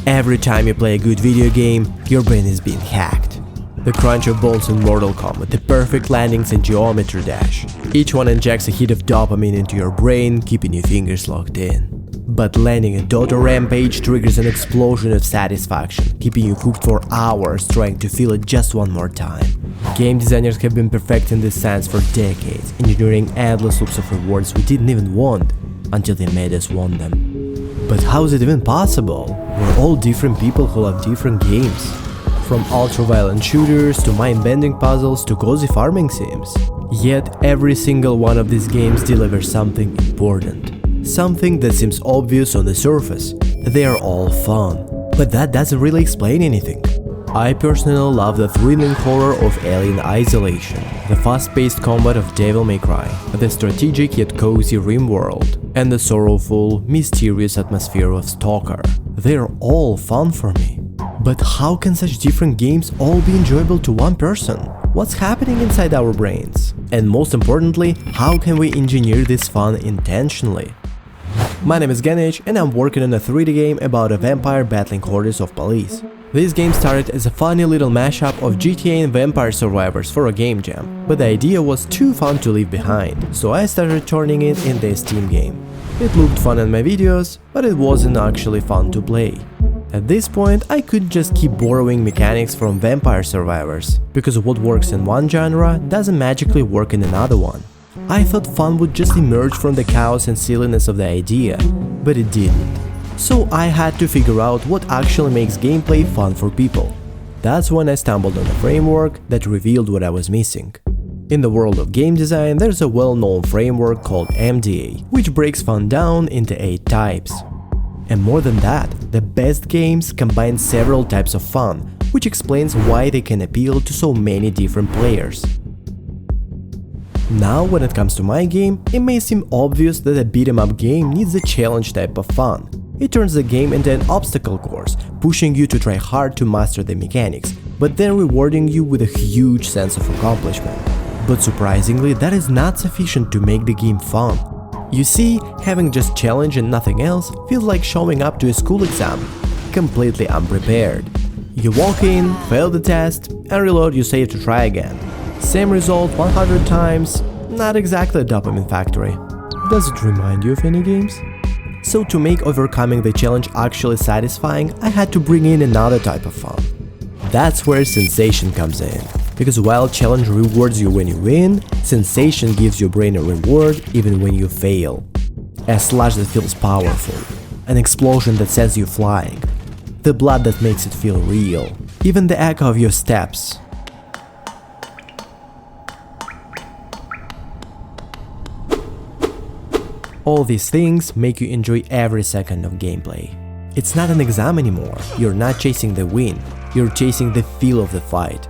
Every time you play a good video game, your brain is being hacked. The crunch of bones in Mortal Kombat, the perfect landings in Geometry Dash. Each one injects a hit of dopamine into your brain, keeping your fingers locked in. But landing a Dota Rampage triggers an explosion of satisfaction, keeping you hooked for hours trying to feel it just one more time. Game designers have been perfecting this science for decades, engineering endless loops of rewards we didn't even want, until they made us want them. But how is it even possible? We're all different people who love different games. From ultra-violent shooters to mind-bending puzzles to cozy farming sims. Yet every single one of these games delivers something important. Something that seems obvious on the surface. They are all fun. But that doesn't really explain anything. I personally love the thrilling horror of Alien Isolation, the fast-paced combat of Devil May Cry, the strategic yet cozy Rim world, and the sorrowful, mysterious atmosphere of Stalker. They're all fun for me. But how can such different games all be enjoyable to one person? What's happening inside our brains? And most importantly, how can we engineer this fun intentionally? My name is Ganesh and I'm working on a 3D game about a vampire battling hordes of police. This game started as a funny little mashup of GTA and Vampire Survivors for a game jam, but the idea was too fun to leave behind, so I started turning it into a Steam game. It looked fun in my videos, but it wasn't actually fun to play. At this point, I couldn't just keep borrowing mechanics from Vampire Survivors, because what works in one genre doesn't magically work in another one. I thought fun would just emerge from the chaos and silliness of the idea, but it didn't. So I had to figure out what actually makes gameplay fun for people. That's when I stumbled on a framework that revealed what I was missing. In the world of game design, there's a well-known framework called MDA, which breaks fun down into 8 types. And more than that, the best games combine several types of fun, which explains why they can appeal to so many different players. Now, when it comes to my game, it may seem obvious that a beat-em-up game needs a challenge type of fun. It turns the game into an obstacle course, pushing you to try hard to master the mechanics, but then rewarding you with a huge sense of accomplishment. But surprisingly, that is not sufficient to make the game fun. You see, having just challenge and nothing else feels like showing up to a school exam, completely unprepared. You walk in, fail the test, and reload your save to try again. Same result 100 times, not exactly a dopamine factory. Does it remind you of any games? So to make overcoming the challenge actually satisfying, I had to bring in another type of fun. That's where sensation comes in. Because while challenge rewards you when you win, sensation gives your brain a reward even when you fail. A slash that feels powerful, an explosion that sends you flying, the blood that makes it feel real, even the echo of your steps. All these things make you enjoy every second of gameplay. It's not an exam anymore, you're not chasing the win, you're chasing the feel of the fight.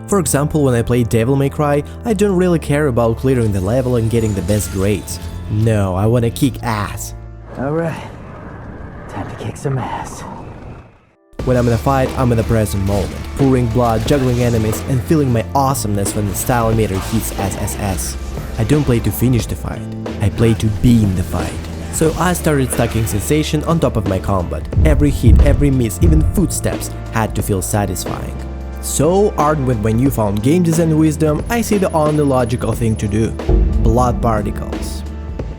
For example, when I play Devil May Cry, I don't really care about clearing the level and getting the best grades. No, I wanna kick ass. Alright, time to kick some ass. When I'm in a fight, I'm in the present moment, pouring blood, juggling enemies, and feeling my awesomeness when the style meter hits SSS. I don't play to finish the fight, I play to be in the fight. So I started stacking sensation on top of my combat. Every hit, every miss, even footsteps had to feel satisfying. So, armed with my newfound game design wisdom, I see the only logical thing to do. Blood particles.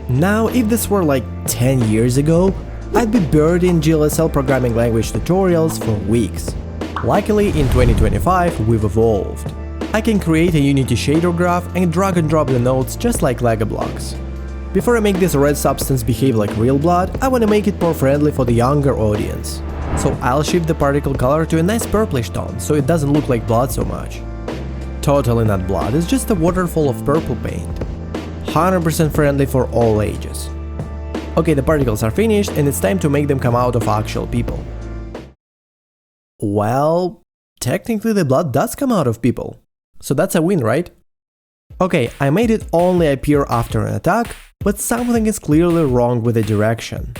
Now, if this were like 10 years ago, I'd be buried in GLSL programming language tutorials for weeks. Luckily, in 2025, we've evolved. I can create a Unity shader graph and drag and drop the nodes just like Lego blocks. Before I make this red substance behave like real blood, I want to make it more friendly for the younger audience. So I'll shift the particle color to a nice purplish tone, so it doesn't look like blood so much. Totally not blood, it's just a waterfall of purple paint. 100% friendly for all ages. Okay, the particles are finished and it's time to make them come out of actual people. Well, technically the blood does come out of people. So that's a win, right? Okay, I made it only appear after an attack, but something is clearly wrong with the direction.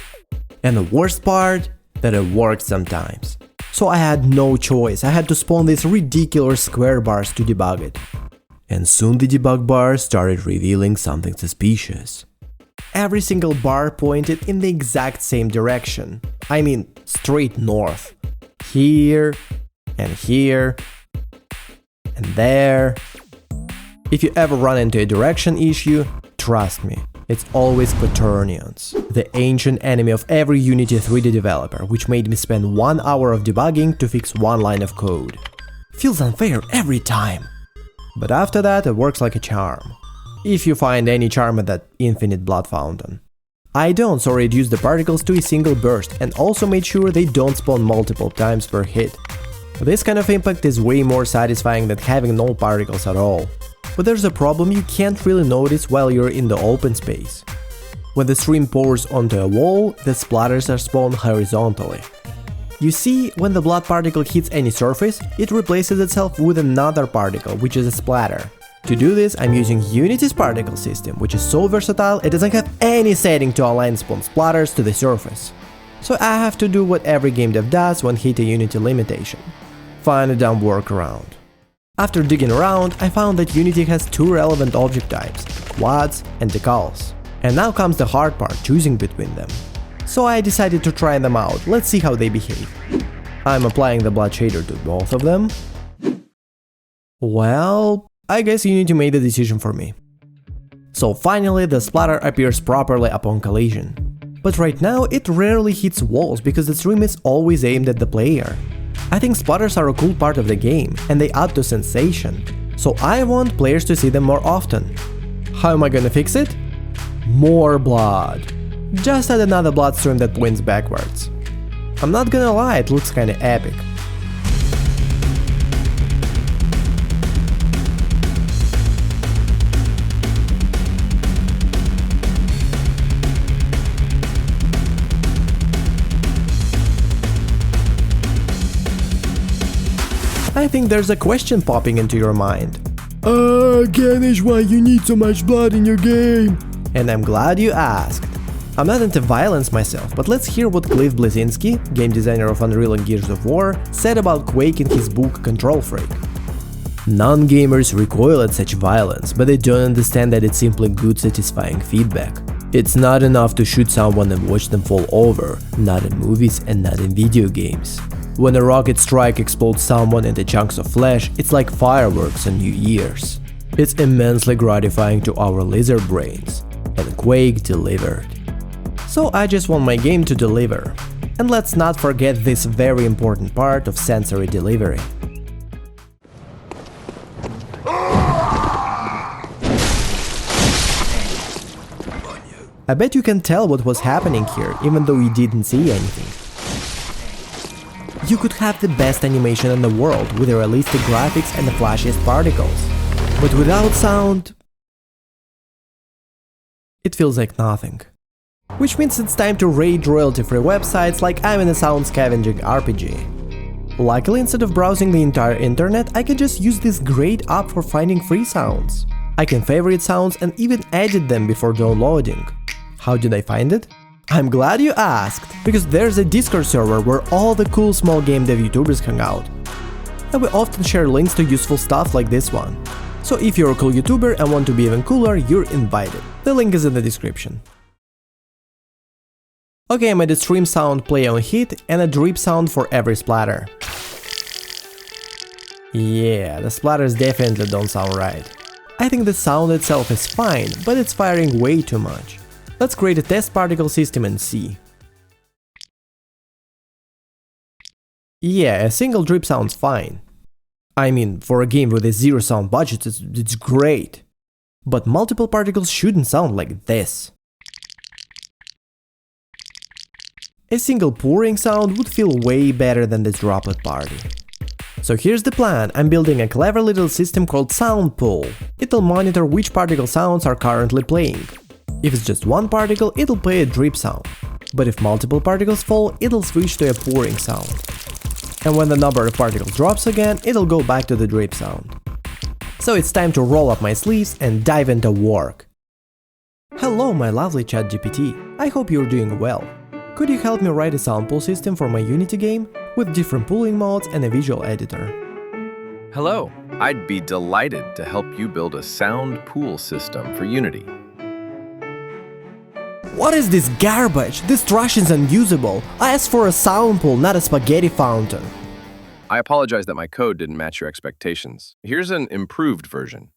And the worst part? That it worked sometimes. So I had no choice, I had to spawn these ridiculous square bars to debug it. And soon the debug bar started revealing something suspicious. Every single bar pointed in the exact same direction. I mean, straight north. here, and here, and there. If you ever run into a direction issue, trust me, it's always quaternions, the ancient enemy of every Unity 3D developer, which made me spend 1 hour of debugging to fix one line of code. Feels unfair every time. But after that, it works like a charm. If you find any charm at that infinite blood fountain. I don't, so reduced the particles to a single burst and also made sure they don't spawn multiple times per hit. This kind of impact is way more satisfying than having no particles at all. But there's a problem you can't really notice while you're in the open space. When the stream pours onto a wall, the splatters are spawned horizontally. You see, when the blood particle hits any surface, it replaces itself with another particle, which is a splatter. To do this, I'm using Unity's particle system, which is so versatile it doesn't have any setting to align spawn splatters to the surface. So I have to do what every game dev does when hit a Unity limitation. Find a dumb workaround. After digging around, I found that Unity has two relevant object types, quads and decals. And now comes the hard part, choosing between them. So I decided to try them out, let's see how they behave. I'm applying the blood shader to both of them. Well, I guess Unity made the decision for me. So finally the splatter appears properly upon collision. But right now it rarely hits walls because the stream is always aimed at the player. I think splatters are a cool part of the game and they add to sensation. So I want players to see them more often. How am I gonna fix it? More blood. Just add another blood stream that points backwards. I'm not gonna lie, it looks kinda epic. I think there's a question popping into your mind. Ganesh, why you need so much blood in your game? And I'm glad you asked. I'm not into violence myself, but let's hear what Cliff Bleszinski, game designer of Unreal and Gears of War, said about Quake in his book Control Freak. Non-gamers recoil at such violence, but they don't understand that it's simply good satisfying feedback. It's not enough to shoot someone and watch them fall over, not in movies and not in video games. When a rocket strike explodes someone into chunks of flesh, it's like fireworks on New Year's. It's immensely gratifying to our lizard brains, and Quake delivered. So I just want my game to deliver. And let's not forget this very important part of sensory delivery. I bet you can tell what was happening here, even though you didn't see anything. You could have the best animation in the world with the realistic graphics and the flashiest particles. But without sound, it feels like nothing. Which means it's time to raid royalty-free websites like I'm in a sound scavenging RPG. Luckily, instead of browsing the entire internet, I can just use this great app for finding free sounds. I can favorite sounds and even edit them before downloading. How did I find it? I'm glad you asked, because there's a Discord server where all the cool small game dev YouTubers hang out. And we often share links to useful stuff like this one. So if you're a cool YouTuber and want to be even cooler, you're invited. The link is in the description. Okay, I made a stream sound play on hit and a drip sound for every splatter. Yeah, the splatters definitely don't sound right. I think the sound itself is fine, but it's firing way too much. Let's create a test particle system and see. Yeah, a single drip sounds fine. I mean, for a game with a zero sound budget, it's great. But multiple particles shouldn't sound like this. A single pouring sound would feel way better than this droplet party. So here's the plan, I'm building a clever little system called Sound Pool. It'll monitor which particle sounds are currently playing. If it's just one particle, it'll play a drip sound. But if multiple particles fall, it'll switch to a pouring sound. And when the number of particles drops again, it'll go back to the drip sound. So it's time to roll up my sleeves and dive into work. Hello my lovely ChatGPT, I hope you're doing well. Could you help me write a sound pool system for my Unity game, with different pooling modes and a visual editor? Hello, I'd be delighted to help you build a sound pool system for Unity. What is this garbage? This trash is unusable. I asked for a sound pool, not a spaghetti fountain. I apologize that my code didn't match your expectations. Here's an improved version.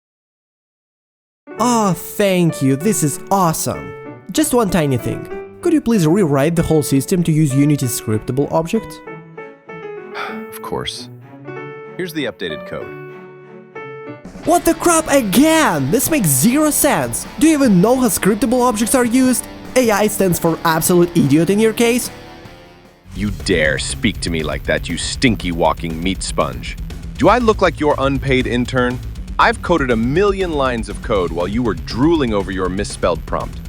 Oh, thank you, this is awesome! Just one tiny thing. Could you please rewrite the whole system to use Unity's scriptable objects? Of course. Here's the updated code. What the crap again? This makes zero sense! Do you even know how scriptable objects are used? AI stands for absolute idiot in your case? You dare speak to me like that, you stinky walking meat sponge. Do I look like your unpaid intern? I've coded 1,000,000 lines of code while you were drooling over your misspelled prompt.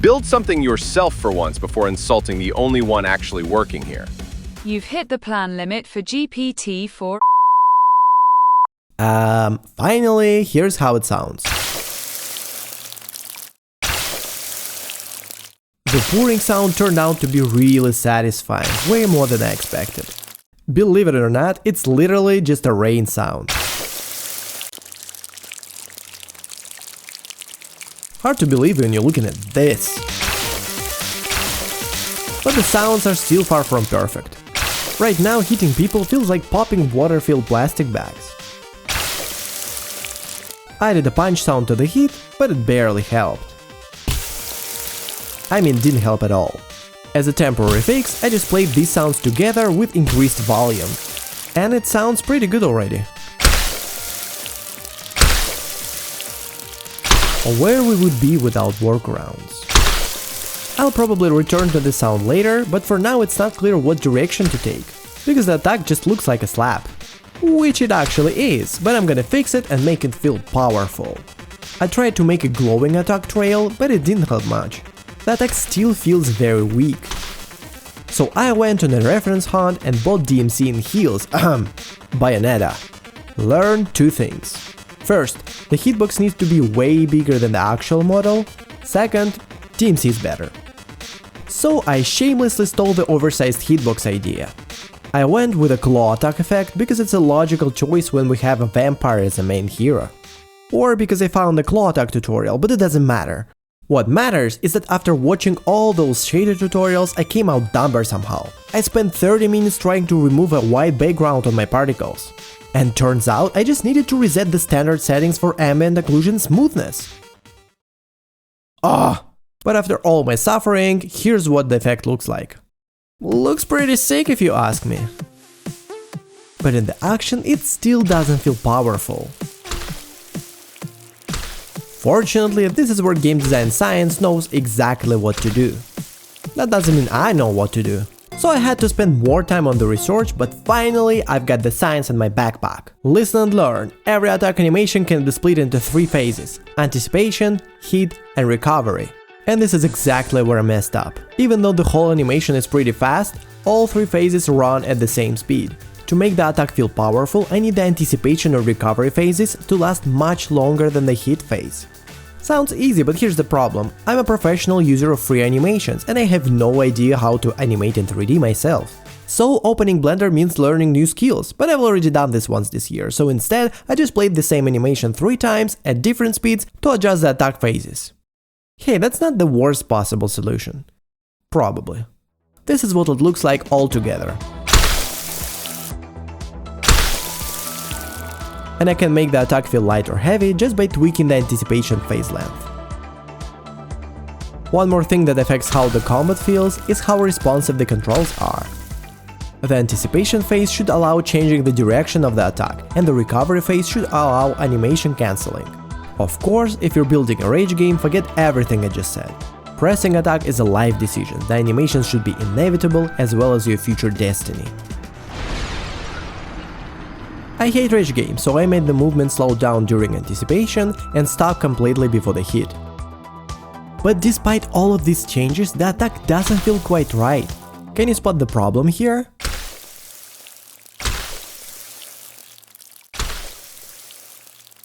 Build something yourself for once before insulting the only one actually working here. You've hit the plan limit for GPT-4. Finally, here's how it sounds. The pouring sound turned out to be really satisfying, way more than I expected. Believe it or not, it's literally just a rain sound. Hard to believe when you're looking at this. But the sounds are still far from perfect. Right now, hitting people feels like popping water-filled plastic bags. I added a punch sound to the hit, but it barely helped. I mean, didn't help at all. As a temporary fix, I just played these sounds together with increased volume. And it sounds pretty good already. Where we would be without workarounds. I'll probably return to the sound later, but for now it's not clear what direction to take, because the attack just looks like a slap. Which it actually is, but I'm gonna fix it and make it feel powerful. I tried to make a glowing attack trail, but it didn't help much. The attack still feels very weak. So I went on a reference hunt and bought DMC in heels, Bayonetta. Learn two things. First, the hitbox needs to be way bigger than the actual model. Second, DMC is better. So I shamelessly stole the oversized hitbox idea. I went with a claw attack effect because it's a logical choice when we have a vampire as a main hero. Or because I found the claw attack tutorial, but it doesn't matter. What matters is that after watching all those shader tutorials, I came out dumber somehow. I spent 30 minutes trying to remove a white background on my particles. And turns out I just needed to reset the standard settings for ambient occlusion smoothness. But after all my suffering, here's what the effect looks like. Looks pretty sick if you ask me. But in the action, it still doesn't feel powerful. Fortunately, this is where game design science knows exactly what to do. That doesn't mean I know what to do. So I had to spend more time on the research, but finally I've got the science in my backpack. Listen and learn. Every attack animation can be split into 3 phases: anticipation, hit, and recovery. And this is exactly where I messed up. Even though the whole animation is pretty fast, all 3 phases run at the same speed. To make the attack feel powerful, I need the anticipation or recovery phases to last much longer than the hit phase. Sounds easy, but here's the problem. I'm a professional user of free animations and I have no idea how to animate in 3D myself. So opening Blender means learning new skills, but I've already done this once this year, so instead I just played the same animation 3 times at different speeds to adjust the attack phases. Hey, that's not the worst possible solution. Probably. This is what it looks like all together. And I can make the attack feel light or heavy just by tweaking the anticipation phase length. One more thing that affects how the combat feels is how responsive the controls are. The anticipation phase should allow changing the direction of the attack, and the recovery phase should allow animation cancelling. Of course, if you're building a rage game, forget everything I just said. Pressing attack is a life decision, the animations should be inevitable as well as your future destiny. I hate rage games, so I made the movement slow down during anticipation and stop completely before the hit. But despite all of these changes, the attack doesn't feel quite right. Can you spot the problem here?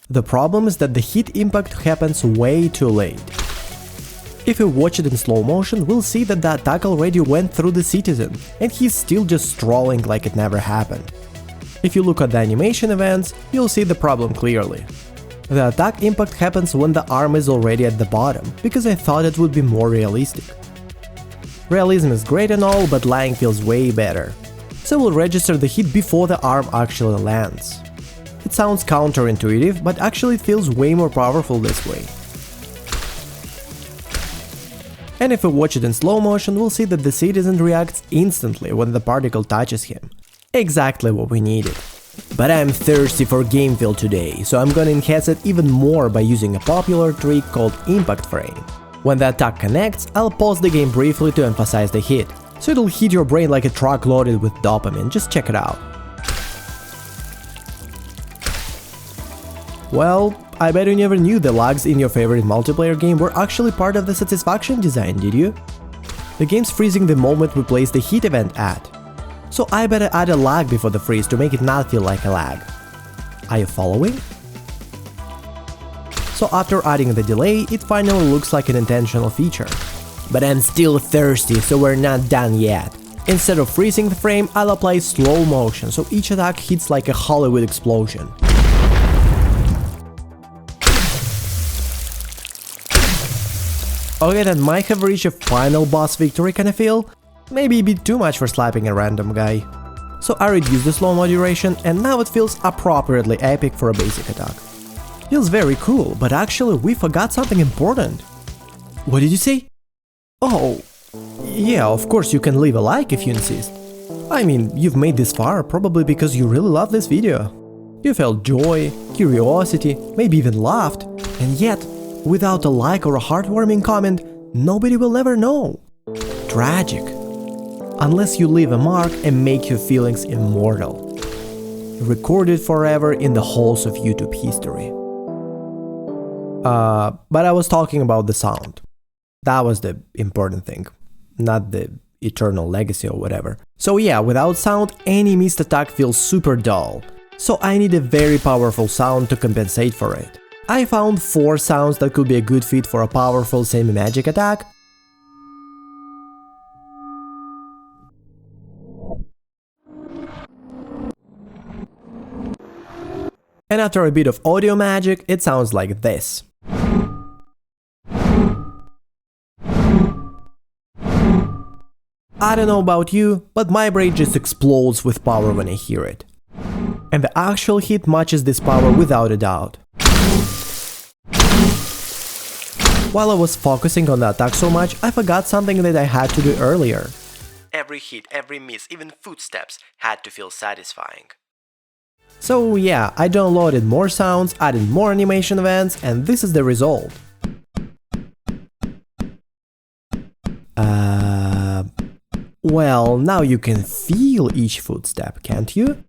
The problem is that the hit impact happens way too late. If we watch it in slow motion, we'll see that the attack already went through the citizen, and he's still just strolling like it never happened. If you look at the animation events, you'll see the problem clearly. The attack impact happens when the arm is already at the bottom, because I thought it would be more realistic. Realism is great and all, but lying feels way better. so we'll register the hit before the arm actually lands. It sounds counterintuitive, but actually it feels way more powerful this way. And if we watch it in slow motion, we'll see that the citizen reacts instantly when the particle touches him. Exactly what we needed. But I'm thirsty for game feel today, so I'm gonna enhance it even more by using a popular trick called impact frame. When the attack connects, I'll pause the game briefly to emphasize the hit, so it'll hit your brain like a truck loaded with dopamine. Just check it out. Well, I bet you never knew the lags in your favorite multiplayer game were actually part of the satisfaction design, did you? The game's freezing the moment we place the hit event at. So I better add a lag before the freeze to make it not feel like a lag. Are you following? So after adding the delay, it finally looks like an intentional feature. But I'm still thirsty, so we're not done yet. Instead of freezing the frame, I'll apply slow motion, so each attack hits like a Hollywood explosion. Okay, that might have reached a final boss victory kinda feel. Maybe a bit too much for slapping a random guy. So I reduced the slow-mo duration, and now it feels appropriately epic for a basic attack. Feels very cool, but actually we forgot something important. What did you say? Oh, yeah, of course you can leave a like if you insist. I mean, you've made this far probably because you really love this video. You felt joy, curiosity, maybe even laughed, and yet, without a like or a heartwarming comment, nobody will ever know. Tragic. Unless you leave a mark and make your feelings immortal. Recorded forever in the halls of YouTube history. But I was talking about the sound. That was the important thing, not the eternal legacy or whatever. So yeah, without sound, any missed attack feels super dull. So I need a very powerful sound to compensate for it. I found 4 sounds that could be a good fit for a powerful semi-magic attack. And after a bit of audio magic, it sounds like this. I don't know about you, but my brain just explodes with power when I hear it. And the actual hit matches this power without a doubt. While I was focusing on the attack so much, I forgot something that I had to do earlier. Every hit, every miss, even footsteps had to feel satisfying. So yeah, I downloaded more sounds, added more animation events, and this is the result. Well, now you can feel each footstep, can't you?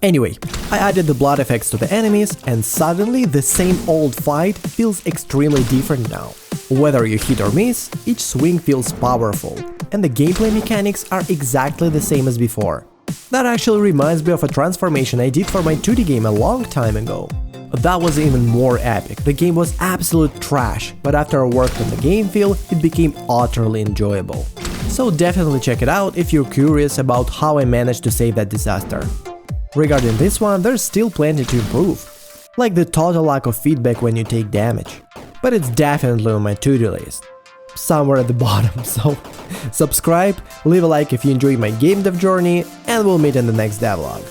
Anyway, I added the blood effects to the enemies, and suddenly the same old fight feels extremely different now. Whether you hit or miss, each swing feels powerful, and the gameplay mechanics are exactly the same as before. That actually reminds me of a transformation I did for my 2D game a long time ago. That was even more epic. The game was absolute trash, but after I worked on the game feel, it became utterly enjoyable. So definitely check it out if you're curious about how I managed to save that disaster. Regarding this one, there's still plenty to improve, like the total lack of feedback when you take damage. But it's definitely on my to-do list. Somewhere at the bottom, so subscribe, leave a like if you enjoy my game dev journey, and we'll meet in the next devlog.